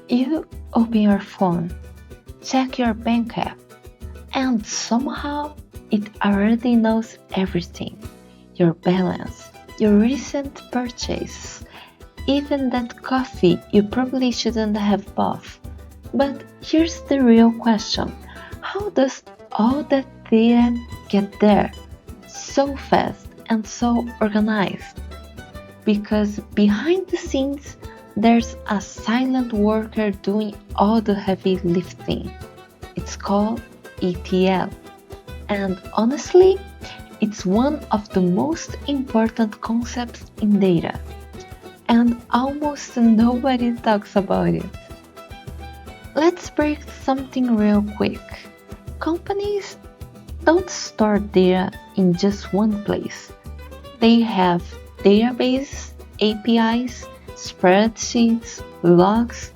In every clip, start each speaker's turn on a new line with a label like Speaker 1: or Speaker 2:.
Speaker 1: You open your phone, check your bank app, and somehow it already knows everything. Your balance, your recent purchase, even that coffee you probably shouldn't have bought. But here's the real question. How does all that data get there so fast and so organized? Because behind the scenes, there's a silent worker doing all the heavy lifting. It's called ETL. And honestly, it's one of the most important concepts in data. And almost nobody talks about it. Let's break something real quick. Companies don't store data in just one place. They have databases, APIs, spreadsheets, logs,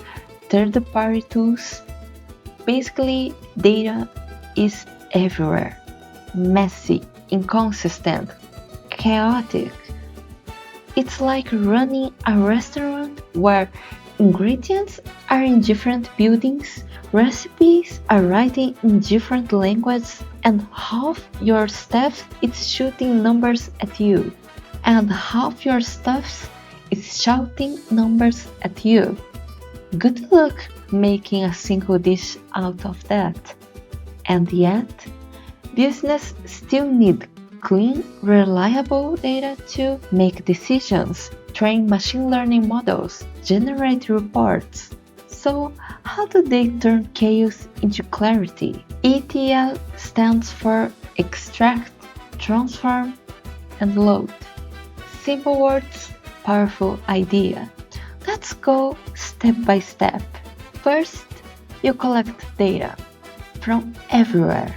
Speaker 1: third-party tools. Basically, data is everywhere. Messy, inconsistent, chaotic. It's like running a restaurant where ingredients are in different buildings, recipes are written in different languages, and half your staff is shooting numbers at you, and half your staff is shouting numbers at you. Good luck making a single dish out of that. And yet, business still need clean, reliable data to make decisions, train machine learning models, generate reports. So, how do they turn chaos into clarity? ETL stands for extract, transform, and load. Simple words, powerful idea. Let's go step by step. First, you collect data from everywhere.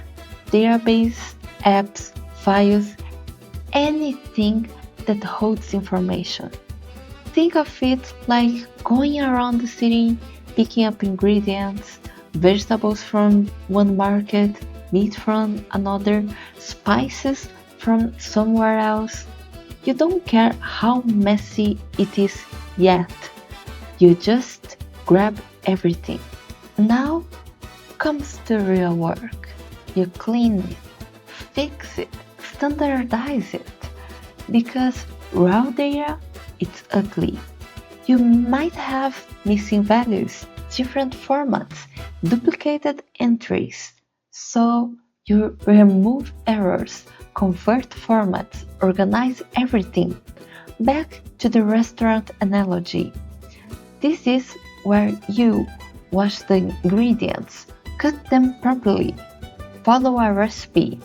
Speaker 1: Database, apps, files, anything that holds information. Think of it like going around the city, picking up ingredients, vegetables from one market, meat from another, spices from somewhere else. You don't care how messy it is yet. You just grab everything. Now comes the real work. You clean it, fix it, standardize it. Because raw data, it's ugly. You might have missing values, different formats, duplicated entries. So you remove errors, convert formats, organize everything. Back to the restaurant analogy. This is where you wash the ingredients, cut them properly, follow a recipe.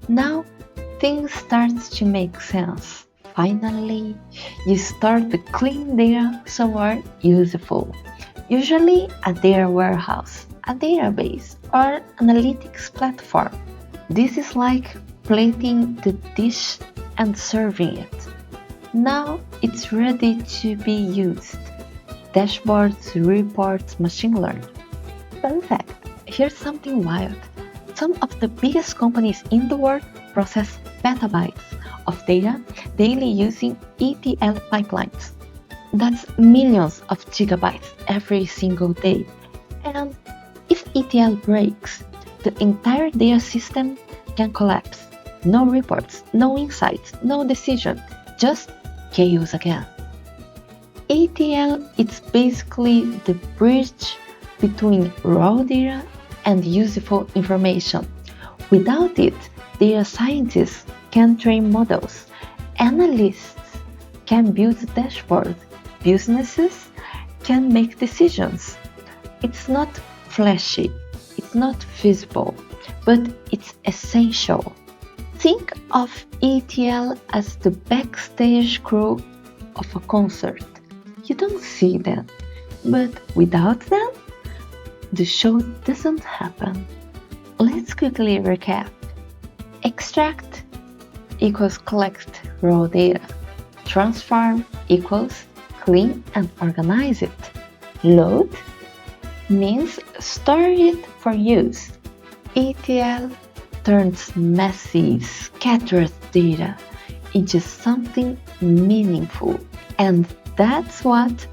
Speaker 1: Now things start to make sense. Finally, you store the clean data somewhere useful, usually a data warehouse, a database, or analytics platform. This is like plating the dish and serving it. Now it's ready to be used. Dashboards, reports, machine learning. Fun fact, here's something wild. Some of the biggest companies in the world process petabytes of data daily using ETL pipelines. That's millions of gigabytes every single day. And if ETL breaks, the entire data system can collapse. No reports, no insights, no decision, just chaos again. ETL is basically the bridge between raw data and useful information. Without it, data scientists can train models, analysts can build dashboards, businesses can make decisions. It's not flashy, it's not visible, but it's essential. Think of ETL as the backstage crew of a concert. You don't see them, but without them, the show doesn't happen. Let's quickly recap. Extract equals collect raw data. Transform equals clean and organize it. Load means store it for use. ETL turns messy, scattered data into something meaningful. And that's what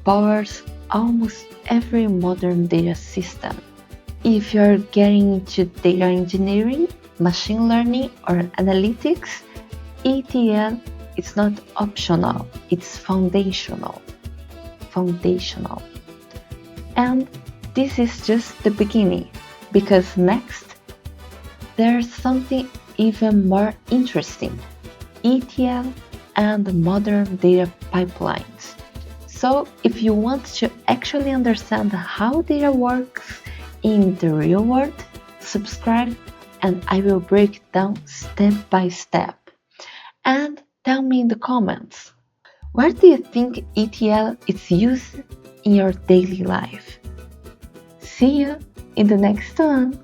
Speaker 1: powers almost every modern data system. If you're getting into data engineering, machine learning, or analytics, ETL is not optional, it's foundational. Foundational. And this is just the beginning, because next, there's something even more interesting: ETL and modern data pipelines. So, if you want to actually understand how data works in the real world, subscribe and I will break it down step by step. And tell me in the comments, where do you think ETL is used in your daily life? See you in the next one!